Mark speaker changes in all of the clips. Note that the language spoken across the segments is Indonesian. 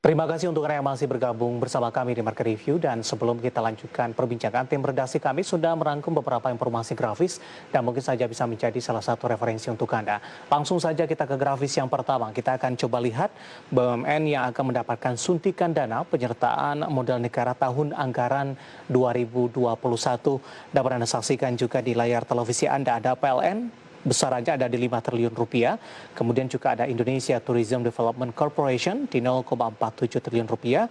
Speaker 1: Terima kasih untuk Anda yang masih bergabung bersama kami di Market Review, dan sebelum kita lanjutkan perbincangan, tim redaksi kami sudah merangkum beberapa informasi grafis dan mungkin saja bisa menjadi salah satu referensi untuk Anda. Langsung saja kita ke grafis yang pertama. Kita akan coba lihat BUMN yang akan mendapatkan suntikan dana penyertaan modal negara tahun anggaran 2021. Dapat Anda saksikan juga di layar televisi Anda. Ada PLN besarannya ada di 5 triliun rupiah. Kemudian juga ada Indonesia Tourism Development Corporation di 0,47 triliun rupiah.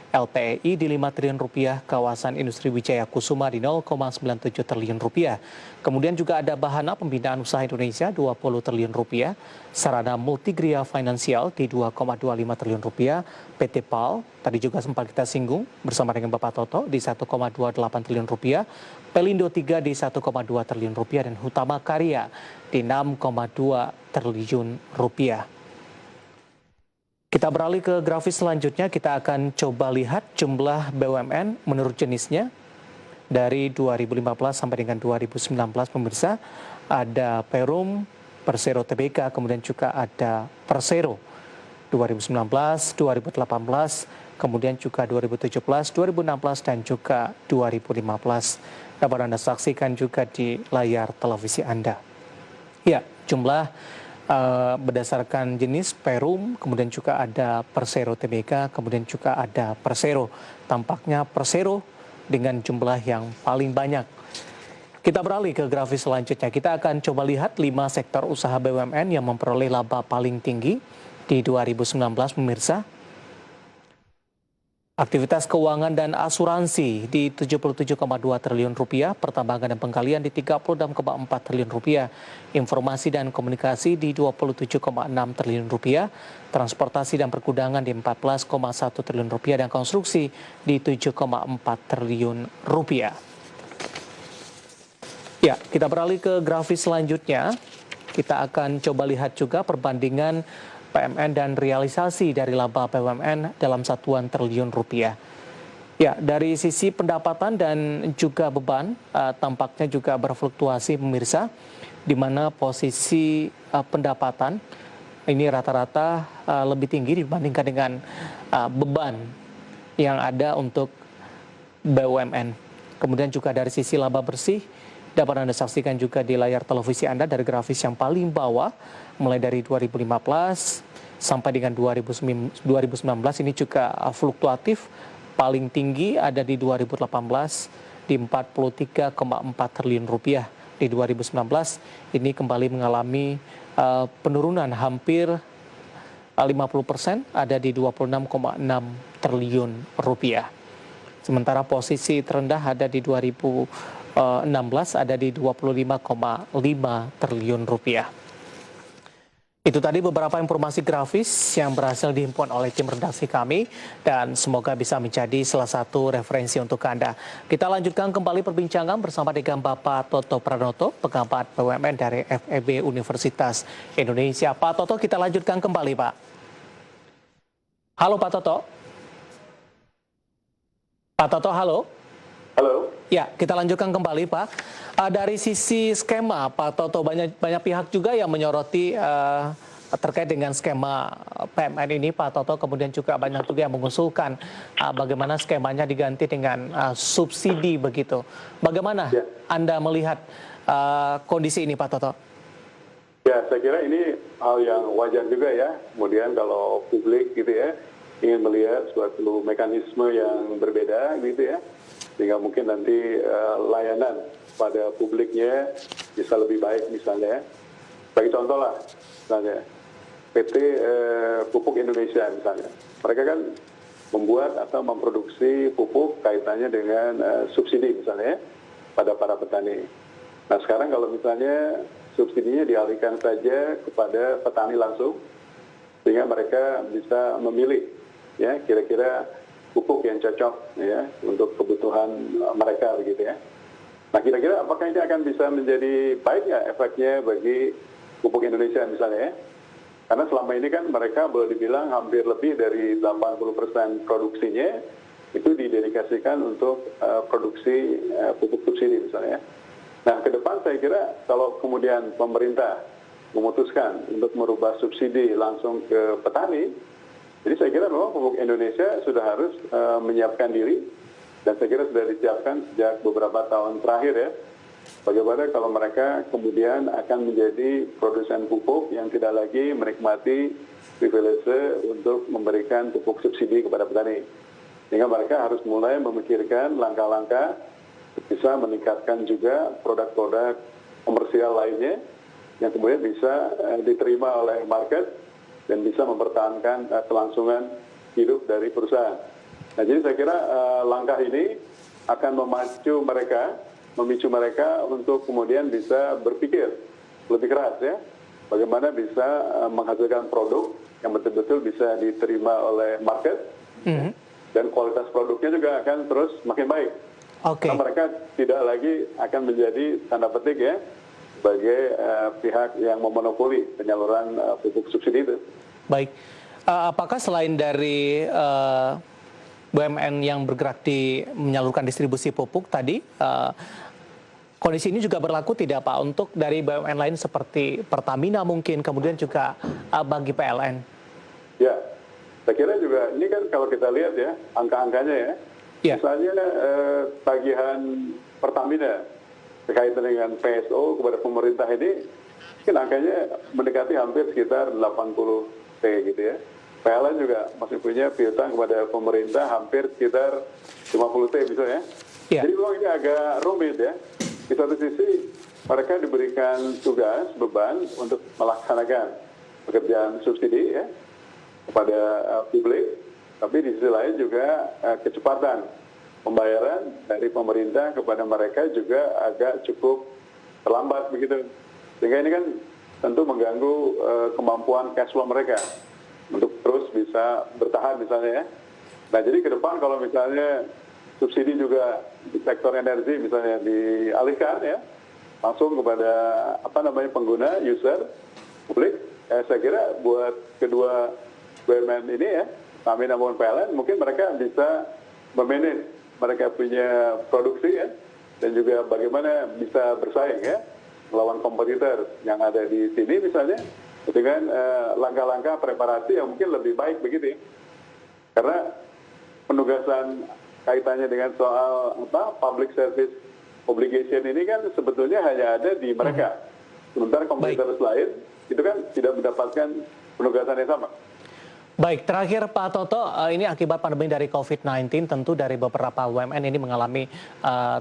Speaker 1: LTEI di 5 triliun rupiah, kawasan industri Wijaya Kusuma di 0,97 triliun rupiah. Kemudian juga ada Bahana Pembinaan Usaha Indonesia 20 triliun rupiah, Sarana Multigria Finansial di 2,25 triliun rupiah, PT PAL tadi juga sempat kita singgung bersama dengan Bapak Toto di 1,28 triliun rupiah, Pelindo 3 di 1,2 triliun rupiah, dan Hutama Karya di 6,2 triliun rupiah. Kita beralih ke grafis selanjutnya, kita akan coba lihat jumlah BUMN menurut jenisnya dari 2015 sampai dengan 2019 pemirsa. Ada Perum, Persero Tbk, kemudian juga ada Persero 2019, 2018, kemudian juga 2017, 2016, dan juga 2015. Dapat Anda saksikan juga di layar televisi Anda. Ya, jumlah berdasarkan jenis Perum, kemudian juga ada Persero Tbk, kemudian juga ada Persero. Tampaknya Persero dengan jumlah yang paling banyak. Kita beralih ke grafis selanjutnya. Kita akan coba lihat 5 sektor usaha BUMN yang memperoleh laba paling tinggi di 2019 pemirsa. Aktivitas keuangan dan asuransi di 77,2 triliun rupiah, pertambangan dan penggalian di 36,4 triliun rupiah, informasi dan komunikasi di 27,6 triliun rupiah, transportasi dan pergudangan di 14,1 triliun rupiah, dan konstruksi di 7,4 triliun rupiah. Ya, kita beralih ke grafis selanjutnya. Kita akan coba lihat juga perbandingan PMN dan realisasi dari laba BUMN dalam satuan triliun rupiah. Ya, dari sisi pendapatan dan juga beban, tampaknya juga berfluktuasi pemirsa, di mana posisi pendapatan ini rata-rata lebih tinggi dibandingkan dengan beban yang ada untuk BUMN. Kemudian juga dari sisi laba bersih, dapat Anda saksikan juga di layar televisi Anda dari grafis yang paling bawah, mulai dari 2015 sampai dengan 2019 ini juga fluktuatif. Paling tinggi ada di 2018 di 43,4 triliun rupiah. Di 2019 ini kembali mengalami penurunan hampir 50%, ada di 26,6 triliun rupiah. Sementara posisi terendah ada di 2016 ada di 25,5 triliun rupiah. Itu tadi beberapa informasi grafis yang berhasil dihimpun oleh tim redaksi kami, dan semoga bisa menjadi salah satu referensi untuk Anda. Kita lanjutkan kembali perbincangan bersama dengan Bapak Toto Pranoto, pengamat BUMN dari FEB Universitas Indonesia. Pak Toto, kita lanjutkan kembali, Pak. Halo Pak Toto. Pak Toto, halo.
Speaker 2: Halo.
Speaker 1: Ya, kita lanjutkan kembali, Pak. Dari sisi skema, Pak Toto, banyak pihak juga yang menyoroti terkait dengan skema PMN ini, Pak Toto. Kemudian juga banyak juga yang mengusulkan bagaimana skemanya diganti dengan subsidi begitu. Bagaimana Anda melihat kondisi ini, Pak Toto?
Speaker 2: Ya, saya kira ini hal yang wajar juga ya. Kemudian kalau publik gitu ya ingin melihat suatu mekanisme yang berbeda gitu ya, sehingga mungkin nanti layanan pada publiknya bisa lebih baik misalnya. Bagi contoh lah, misalnya PT Pupuk Indonesia misalnya, mereka kan membuat atau memproduksi pupuk kaitannya dengan subsidi misalnya pada para petani. Nah sekarang kalau misalnya subsidinya dialihkan saja kepada petani langsung, sehingga mereka bisa memilih ya kira-kira pupuk yang cocok ya untuk kebutuhan mereka begitu ya. Nah kira-kira apakah ini akan bisa menjadi baik ya efeknya bagi pupuk Indonesia misalnya ya? Karena selama ini kan mereka boleh dibilang hampir lebih dari 80% produksinya itu didedikasikan untuk produksi pupuk subsidi misalnya. Nah ke depan saya kira kalau kemudian pemerintah memutuskan untuk merubah subsidi langsung ke petani, Jadi saya kira memang pupuk Indonesia sudah harus menyiapkan diri, dan saya kira sudah disiapkan sejak beberapa tahun terakhir ya. Bagaimana kalau mereka kemudian akan menjadi produsen pupuk yang tidak lagi menikmati privilege untuk memberikan pupuk subsidi kepada petani. Sehingga mereka harus mulai memikirkan langkah-langkah bisa meningkatkan juga produk-produk komersial lainnya yang kemudian bisa diterima oleh market dan bisa mempertahankan kelangsungan hidup dari perusahaan. Nah, jadi saya kira langkah ini akan memicu mereka untuk kemudian bisa berpikir lebih keras ya, bagaimana bisa menghasilkan produk yang betul-betul bisa diterima oleh market, dan kualitas produknya juga akan terus makin baik. Karena mereka tidak lagi akan menjadi tanda petik ya sebagai pihak yang memonopoli penyaluran pupuk subsidi itu.
Speaker 1: Baik, apakah selain dari BUMN yang bergerak di menyalurkan distribusi pupuk tadi, kondisi ini juga berlaku tidak Pak untuk dari BUMN lain seperti Pertamina mungkin, kemudian juga bagi PLN?
Speaker 2: Ya, saya kira juga ini kan kalau kita lihat ya angka-angkanya ya, misalnya tagihan Pertamina berkaitan dengan PSO kepada pemerintah ini, mungkin angkanya mendekati hampir sekitar 80 T gitu ya. PLN juga masih punya piutang kepada pemerintah hampir sekitar 50 T misalnya. Jadi memang ini agak rumit ya. Di satu sisi mereka diberikan tugas, beban untuk melaksanakan pekerjaan subsidi ya kepada publik, tapi di sisi lain juga kecepatan pembayaran dari pemerintah kepada mereka juga agak cukup terlambat begitu. Sehingga ini kan tentu mengganggu kemampuan cash flow mereka untuk terus bisa bertahan misalnya ya. Nah, jadi ke depan kalau misalnya subsidi juga di sektor energi misalnya dialihkan ya langsung kepada pengguna, user, publik, saya kira buat kedua BUMN ini ya, Pertamina maupun PLN, mungkin mereka bisa memanage mereka punya produksi ya, dan juga bagaimana bisa bersaing ya melawan kompetitor yang ada di sini misalnya dengan langkah-langkah preparasi yang mungkin lebih baik begitu ya. Karena penugasan kaitannya dengan soal public service obligation ini kan sebetulnya hanya ada di mereka. Sementara kompetitor lain itu kan tidak mendapatkan penugasan yang sama.
Speaker 1: Baik, terakhir Pak Toto, ini akibat pandemi dari COVID-19 tentu dari beberapa BUMN ini mengalami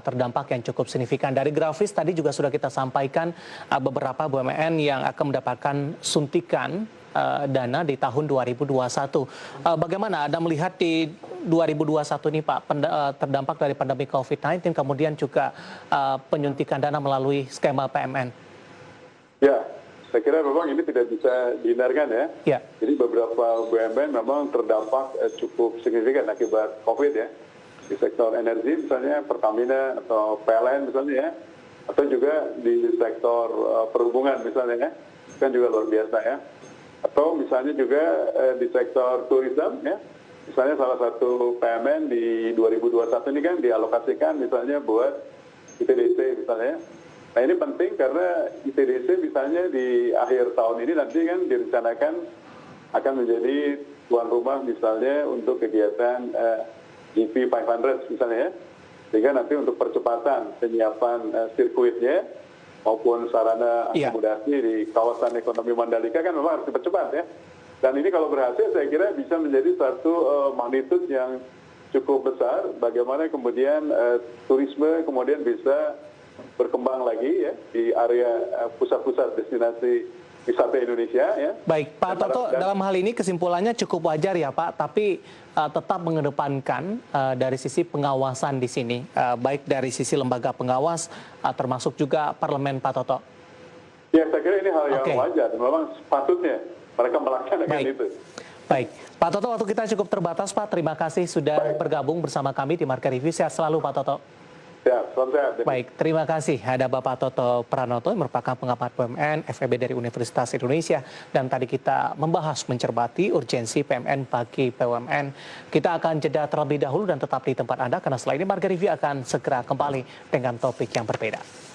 Speaker 1: terdampak yang cukup signifikan. Dari grafis tadi juga sudah kita sampaikan beberapa BUMN yang akan mendapatkan suntikan dana di tahun 2021. Bagaimana Anda melihat di 2021 ini Pak, terdampak dari pandemi COVID-19 kemudian juga penyuntikan dana melalui skema PMN?
Speaker 2: Ya, saya kira memang ini tidak bisa dihindarkan ya. Jadi beberapa BUMN memang terdampak cukup signifikan akibat COVID ya. Di sektor energi misalnya Pertamina atau PLN misalnya ya. Atau juga di sektor perhubungan misalnya ya. Kan juga luar biasa ya. Atau misalnya juga di sektor turisme ya. Misalnya salah satu PMN di 2021 ini kan dialokasikan misalnya buat ITDC misalnya. Nah, ini penting karena ITDC misalnya di akhir tahun ini nanti kan direncanakan akan menjadi tuan rumah misalnya untuk kegiatan GP 500 misalnya ya. Sehingga nanti untuk percepatan penyiapan sirkuitnya maupun sarana akomodasi di kawasan ekonomi Mandalika kan memang harus dipercepat ya. Dan ini kalau berhasil saya kira bisa menjadi satu magnitud yang cukup besar bagaimana kemudian turisme kemudian bisa berkembang lagi ya di area pusat-pusat destinasi wisata Indonesia ya.
Speaker 1: Baik, Pak Toto, dalam hal ini kesimpulannya cukup wajar ya Pak, tapi tetap mengedepankan dari sisi pengawasan di sini, baik dari sisi lembaga pengawas termasuk juga parlemen Pak Toto.
Speaker 2: Ya, saya kira ini hal yang wajar, memang sepatutnya mereka melaksanakan itu.
Speaker 1: Baik, Pak Toto, waktu kita cukup terbatas Pak, terima kasih sudah bergabung bersama kami di Market Review. Sehat selalu Pak Toto.
Speaker 2: Ya, salam sehat.
Speaker 1: Baik, terima kasih. Ada Bapak Toto Pranoto yang merupakan pengamat BUMN FEB dari Universitas Indonesia. Dan tadi kita membahas mencermati urgensi PMN bagi BUMN. Kita akan jeda terlebih dahulu dan tetap di tempat Anda karena setelah ini Market Review akan segera kembali dengan topik yang berbeda.